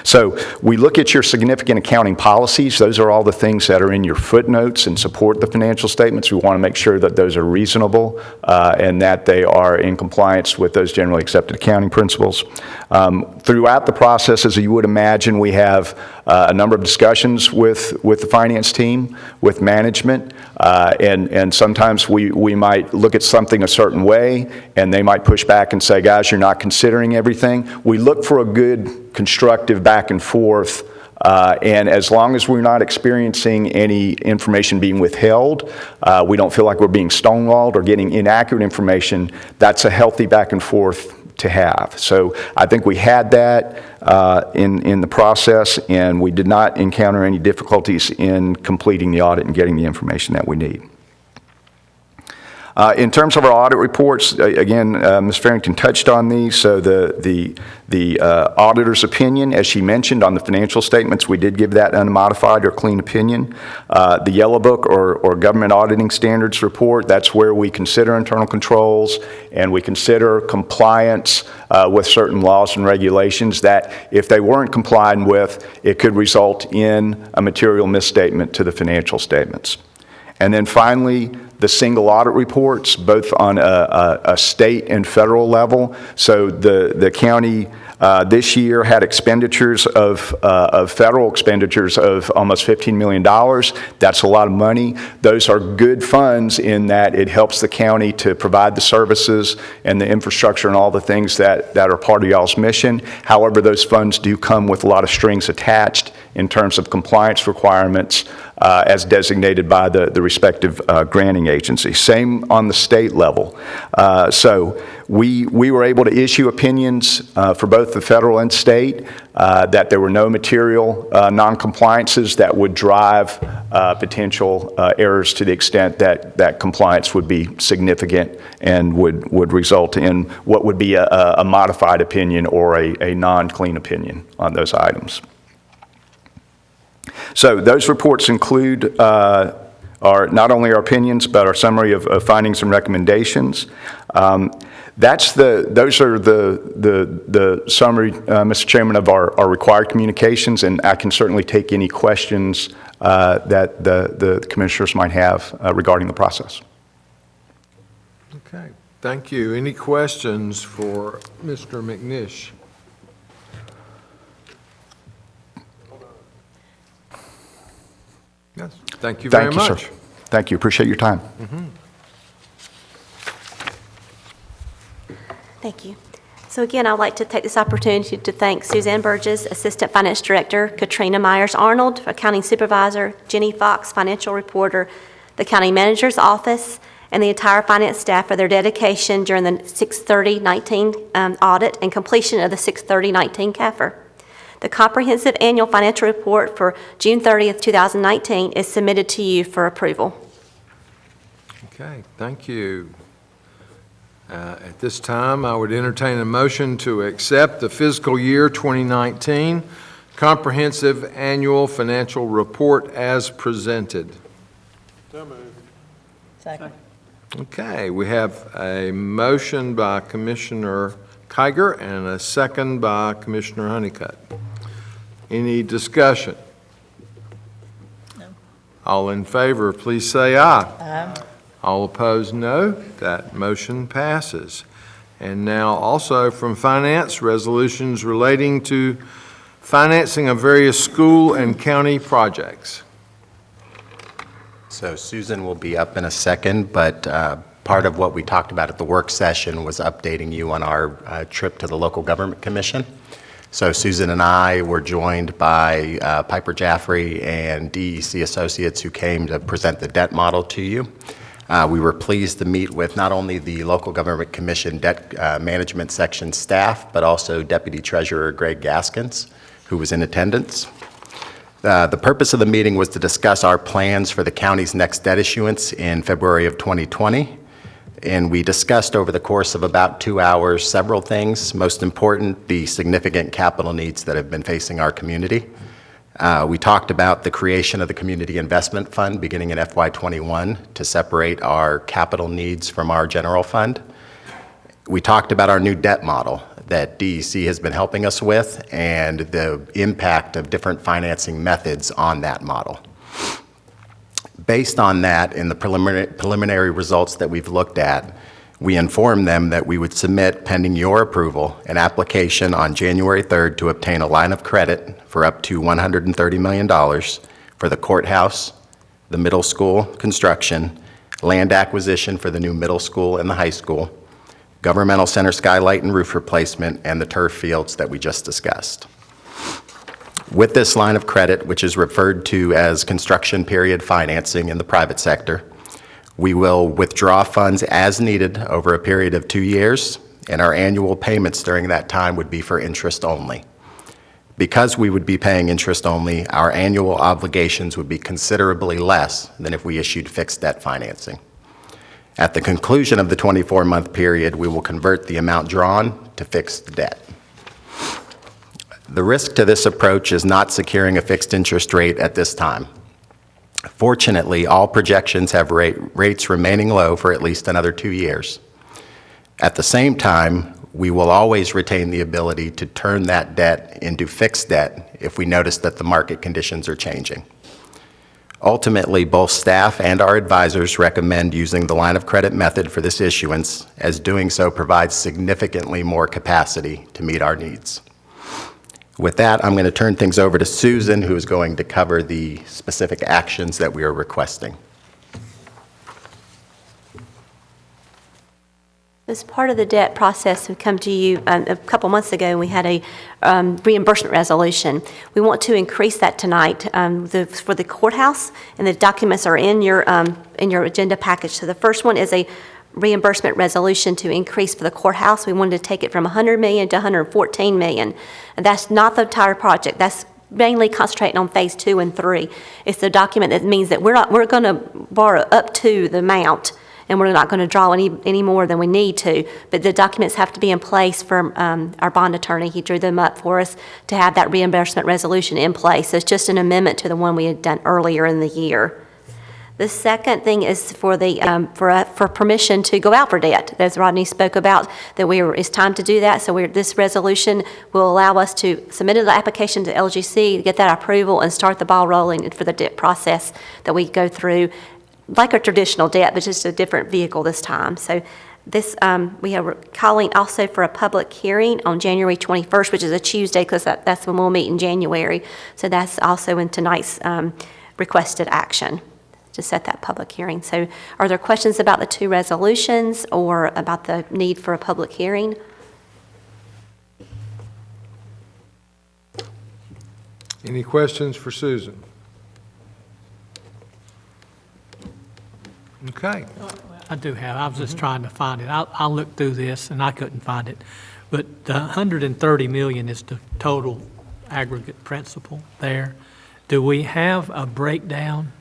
So we look at your significant accounting policies. Those are all the things that are in your footnotes and support the financial statements. We want to make sure that those are reasonable and that they are in compliance with those generally accepted accounting principles. Throughout the process, as you would imagine, we have a number of discussions with the finance team, with management, and sometimes we might look at something a certain way, and they might push back and say, guys, you're not considering everything. We look for a good constructive back and forth, and as long as we're not experiencing any information being withheld, we don't feel like we're being stonewalled or getting inaccurate information, that's a healthy back and forth to have. So I think we had that in the process, and we did not encounter any difficulties in completing the audit and getting the information that we need. In terms of our audit reports, again, Ms. Farrington touched on these. So the auditor's opinion, as she mentioned, on the financial statements, we did give that unmodified or clean opinion. The Yellow Book or Government Auditing Standards report, that's where we consider internal controls and we consider compliance with certain laws and regulations that if they weren't complied with, it could result in a material misstatement to the financial statements. And then finally, the single audit reports, both on a state and federal level. So the county this year had expenditures of federal expenditures of almost $15 million. That's a lot of money. Those are good funds in that it helps the county to provide the services and the infrastructure and all the things that are part of y'all's mission. However, those funds do come with a lot of strings attached in terms of compliance requirements as designated by the respective granting agency. Same on the state level. So we were able to issue opinions for both the federal and state that there were no material non-compliances that would drive potential errors to the extent that compliance would be significant and would result in what would be a modified opinion or a non-clean opinion on those items. So those reports include not only our opinions, but our summary of findings and recommendations. Those are the summary, Mr. Chairman, of our required communications, and I can certainly take any questions that the commissioners might have regarding the process. Okay, thank you. Any questions for Mr. McNish? Yes, thank you very much. Sir. Thank you. Appreciate your time. Thank you. So again, I'd like to take this opportunity to thank Suzanne Burgess, Assistant Finance Director, Katrina Myers-Arnold, Accounting Supervisor, Jenny Fox, Financial Reporter, the County Manager's Office, and the entire finance staff for their dedication during the 6/30/19 audit and completion of the 6/30/19 CAFR. The comprehensive annual financial report for June 30th, 2019 is submitted to you for approval. Okay, thank you. At this time, I would entertain a motion to accept the fiscal year 2019 comprehensive annual financial report as presented. Second. Okay, we have a motion by Commissioner Kiger and a second by Commissioner Honeycutt. Any discussion? No. All in favor, please say aye. Aye. All opposed, no. That motion passes. And now also from Finance, resolutions relating to financing of various school and county projects. So Susan will be up in a second, but part of what we talked about at the work session was updating you on our trip to the Local Government Commission. So Susan and I were joined by Piper Jaffray and DEC Associates who came to present the debt model to you. We were pleased to meet with not only the Local Government Commission Debt Management Section staff, but also Deputy Treasurer Greg Gaskins, who was in attendance. The purpose of the meeting was to discuss our plans for the county's next debt issuance in February of 2020. And we discussed over the course of about 2 hours several things. Most important, the significant capital needs that have been facing our community. We talked about the creation of the Community Investment Fund beginning in FY21 to separate our capital needs from our general fund. We talked about our new debt model that DEC has been helping us with and the impact of different financing methods on that model. Based on that, in the preliminary results that we've looked at, we informed them that we would submit, pending your approval, an application on January 3rd to obtain a line of credit for up to $130 million for the courthouse, the middle school construction, land acquisition for the new middle school and the high school, governmental center skylight and roof replacement, and the turf fields that we just discussed. With this line of credit, which is referred to as construction period financing in the private sector, we will withdraw funds as needed over a period of 2 years, and our annual payments during that time would be for interest only. Because we would be paying interest only, our annual obligations would be considerably less than if we issued fixed debt financing. At the conclusion of the 24-month period, we will convert the amount drawn to fixed debt. The risk to this approach is not securing a fixed interest rate at this time. Fortunately, all projections have rates remaining low for at least another 2 years. At the same time, we will always retain the ability to turn that debt into fixed debt if we notice that the market conditions are changing. Ultimately, both staff and our advisors recommend using the line of credit method for this issuance, as doing so provides significantly more capacity to meet our needs. With that, I'm going to turn things over to Susan, who is going to cover the specific actions that we are requesting. As part of the debt process, we come to you a couple months ago, and we had a reimbursement resolution. We want to increase that tonight for the courthouse, and the documents are in your agenda package. So the first one is a reimbursement resolution to increase for the courthouse. We wanted to take it from $100 million to $114 million. And that's not the entire project. That's mainly concentrating on phase 2 and 3. It's the document that means that we're going to borrow up to the amount, and we're not going to draw any more than we need to. But the documents have to be in place from our bond attorney. He drew them up for us to have that reimbursement resolution in place. So it's just an amendment to the one we had done earlier in the year. The second thing is for permission to go out for debt. As Rodney spoke about, that it's time to do that. So this resolution will allow us to submit an application to LGC, get that approval, and start the ball rolling for the debt process that we go through, like a traditional debt, but just a different vehicle this time. So this we are calling also for a public hearing on January 21st, which is a Tuesday, because that's when we'll meet in January. So that's also in tonight's requested action, to set that public hearing. So are there questions about the two resolutions or about the need for a public hearing? Any questions for Susan? Okay. I do have, I was just trying to find it. I looked through this and I couldn't find it. But the 130 million is the total aggregate principal there. Do we have a breakdown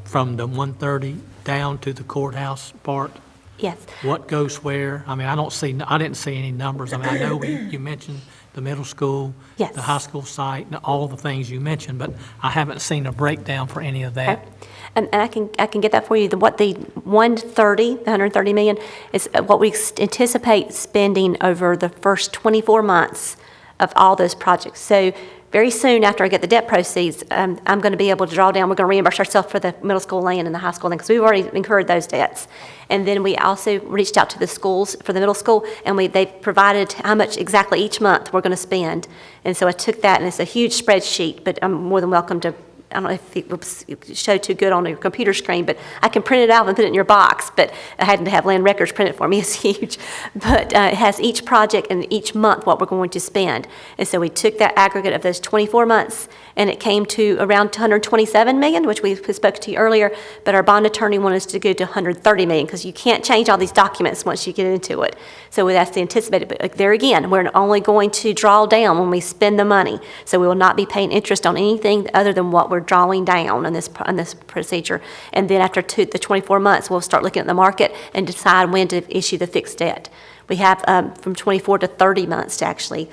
from the 130 down to the courthouse part? Yes. What goes where? I mean, I didn't see any numbers. I mean, I know you mentioned the middle school, Yes. the high school site, and all the things you mentioned, but I haven't seen a breakdown for any of that. Okay. And I can get that for you. What the 130 million is what we anticipate spending over the first 24 months of all those projects. So very soon after I get the debt proceeds, I'm going to be able to draw down, we're going to reimburse ourselves for the middle school land and the high school land, because we've already incurred those debts. And then we also reached out to the schools for the middle school, and they provided how much exactly each month we're going to spend. And so I took that, and it's a huge spreadsheet, but I'm more than welcome to, I don't know if it showed too good on your computer screen, but I can print it out and put it in your box, but I had to have land records print it for me. It's huge. But it has each project and each month what we're going to spend. And so we took that aggregate of those 24 months, and it came to around 127 million, which we spoke to you earlier, but our bond attorney wanted us to go to 130 million, because you can't change all these documents once you get into it. So that's the anticipated, but there again, we're only going to draw down when we spend the money. So we will not be paying interest on anything other than what we're drawing down on this procedure. And then after the 24 months, we'll start looking at the market and decide when to issue the fixed debt. We have from 24 to 30 months to actually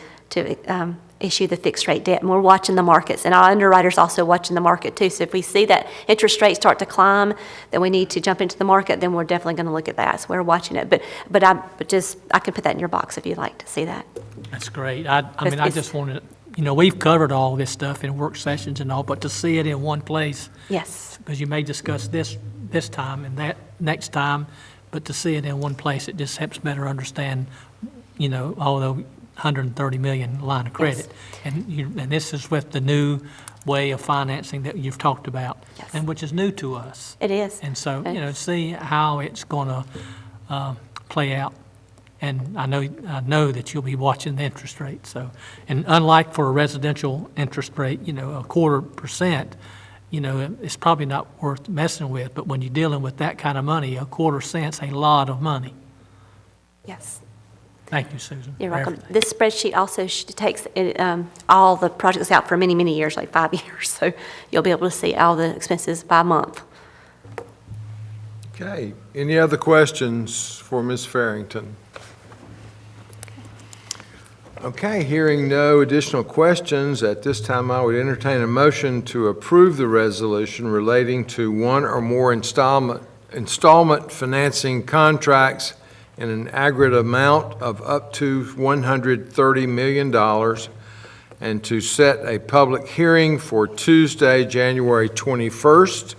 issue the fixed rate debt. And we're watching the markets, and our underwriters also watching the market too. So if we see that interest rates start to climb, then we need to jump into the market, then we're definitely going to look at that. So we're watching it. But I can put that in your box if you'd like to see that. That's great. I mean, I just wanted, we've covered all this stuff in work sessions and all, but to see it in one place, Yes. because you may discuss this time and that next time, but to see it in one place, it just helps better understand, although 130 million line of credit. And this is with the new way of financing that you've talked about, Yes. and which is new to us. It is. And so, Okay. see how it's going to play out. And I know that you'll be watching the interest rate. So, and unlike for a residential interest rate, 0.25%, it's probably not worth messing with. But when you're dealing with that kind of money, 0.25 cents a lot of money. Yes. Thank you, Susan. You're for welcome. everything. This spreadsheet also takes all the projects out for many, many years, like 5 years. So you'll be able to see all the expenses by month. Okay. Any other questions for Ms. Farrington? Okay, hearing no additional questions, at this time I would entertain a motion to approve the resolution relating to one or more installment financing contracts in an aggregate amount of up to $130 million, and to set a public hearing for Tuesday, January 21st,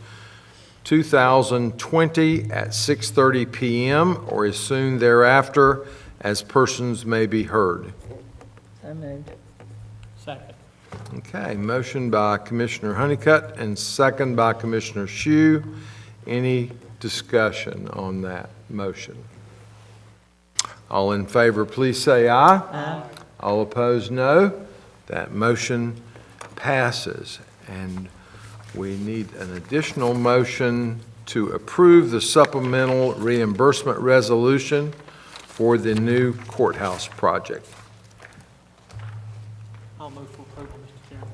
2020 at 6:30 p.m. or as soon thereafter as persons may be heard. So moved. Second. Okay, motion by Commissioner Honeycutt and second by Commissioner Shue. Any discussion on that motion? All in favor, please say aye. Aye. All opposed, no. That motion passes. And we need an additional motion to approve the supplemental reimbursement resolution for the new courthouse project. I'll move for approval, Mr. Chairman.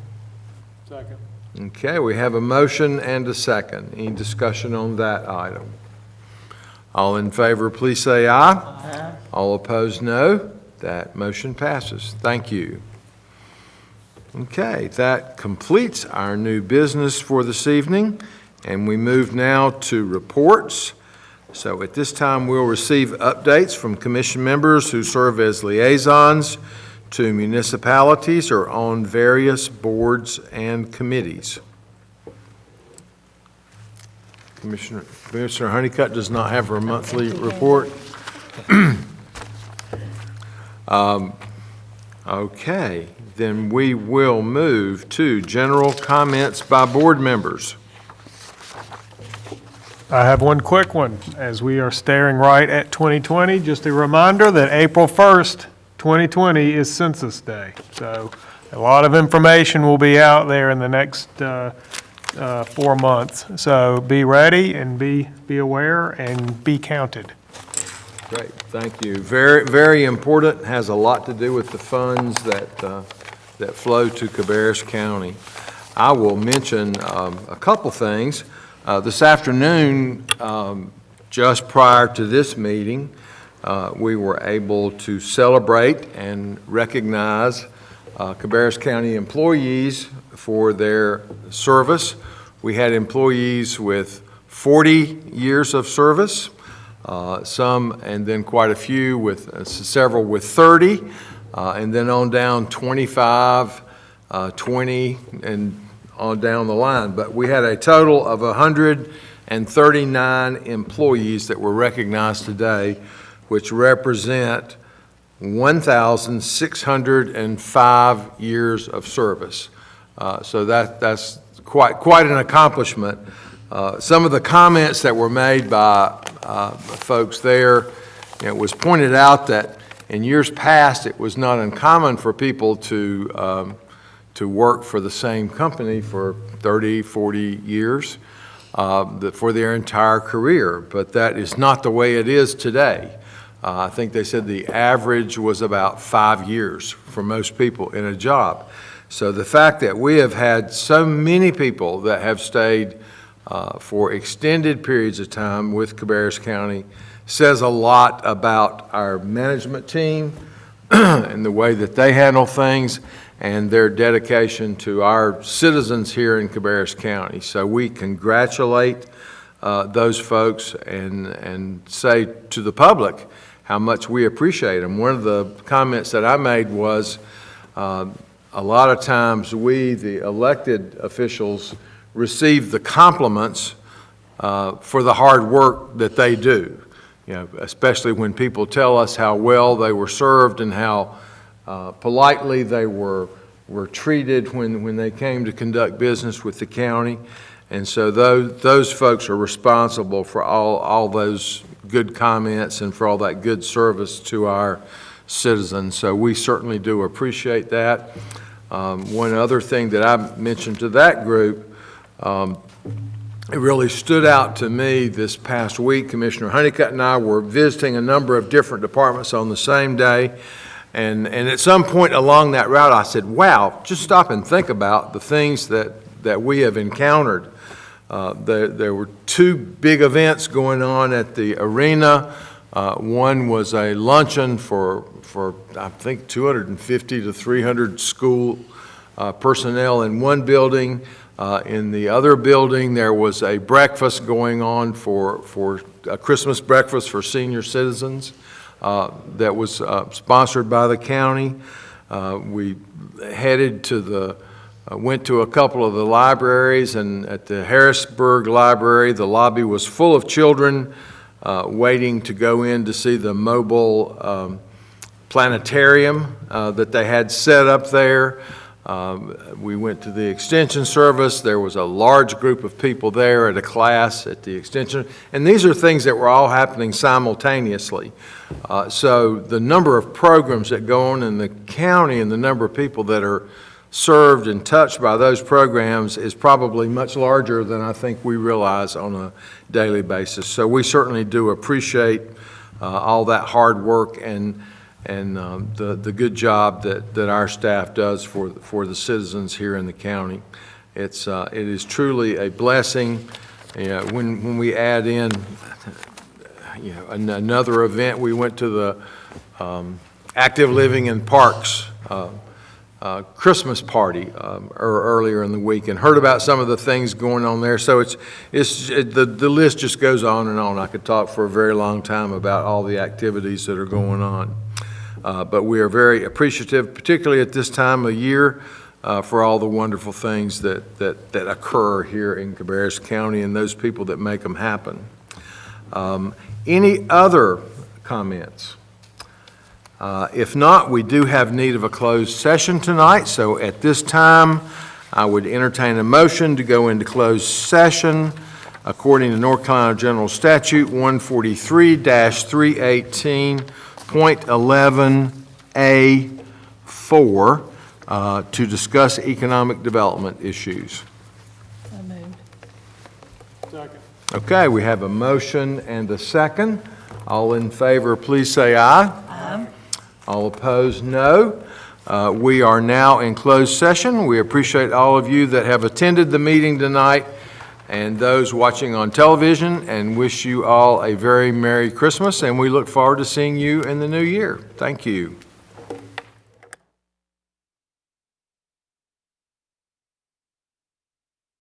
Second. Okay, we have a motion and a second. Any discussion on that item? All in favor, please say aye. Aye. All opposed, no. That motion passes. Thank you. Okay, that completes our new business for this evening, and we move now to reports. So at this time, we'll receive updates from commission members who serve as liaisons to municipalities or on various boards and committees. Commissioner Honeycutt does not have her monthly report. Okay, then we will move to general comments by board members. I have one quick one. As we are staring right at 2020, just a reminder that April 1st, 2020 is Census Day. So A lot of information will be out there in the next 4 months. So be ready and be aware and be counted. Great, thank you. Very, very important, has a lot to do with the funds that flow to Cabarrus County. I will mention a couple things. This afternoon, just prior to this meeting, we were able to celebrate and recognize Cabarrus County employees for their service. We had employees with 40 years of service, some, and then quite a few with, several with 30, and then on down 25, 20, and on down the line. But we had a total of 139 employees that were recognized today, which represent 1,605 years of service. So that's quite an accomplishment. Some of the comments that were made by folks there, it was pointed out that in years past, it was not uncommon for people to work for the same company for 30, 40 years for their entire career, but that is not the way it is today. I think they said the average was about 5 years for most people in a job. So the fact that we have had so many people that have stayed for extended periods of time with Cabarrus County says a lot about our management team and the way that they handle things and their dedication to our citizens here in Cabarrus County. So we congratulate those folks and say to the public how much we appreciate them. One of the comments that I made was a lot of times we, the elected officials, receive the compliments for the hard work that they do. You know, especially when people tell us how well they were served and how politely they were treated when they came to conduct business with the county. And so those folks are responsible for all those good comments and for all that good service to our citizens. So we certainly do appreciate that. One other thing that I mentioned to that group, it really stood out to me this past week. Commissioner Honeycutt and I were visiting a number of different departments on the same day. And at some point along that route, I said, wow, just stop and think about the things that we have encountered. There were two big events going on at the arena. One was a luncheon for I think 250 to 300 school personnel in one building. In the other building, there was a breakfast going on for a Christmas breakfast for senior citizens that was sponsored by the county. We headed to went to a couple of the libraries, and at the Harrisburg Library, the lobby was full of children waiting to go in to see the mobile planetarium that they had set up there. We went to the Extension Service. There was a large group of people there at a class at the Extension. And these are things that were all happening simultaneously. So the number of programs that go on in the county and the number of people that are served and touched by those programs is probably much larger than I think we realize on a daily basis. So we certainly do appreciate all that hard work and the good job that our staff does for the citizens here in the county. It is truly a blessing. You know, when we add in, you know, another event, we went to the Active Living in Parks Christmas party earlier in the week and heard about some of the things going on there. So the list just goes on and on. I could talk for a very long time about all the activities that are going on. But we are very appreciative, particularly at this time of year, for all the wonderful things that occur here in Cabarrus County and those people that make them happen. Any other comments? If not, we do have need of a closed session tonight, so at this time, I would entertain a motion to go into closed session according to North Carolina General Statute 143-318.11A4 to discuss economic development issues. So moved. Second. Okay, we have a motion and a second. All in favor, please say aye. Aye. All opposed, no. We are now in closed session. We appreciate all of you that have attended the meeting tonight and those watching on television, and wish you all a very Merry Christmas, and we look forward to seeing you in the new year. Thank you.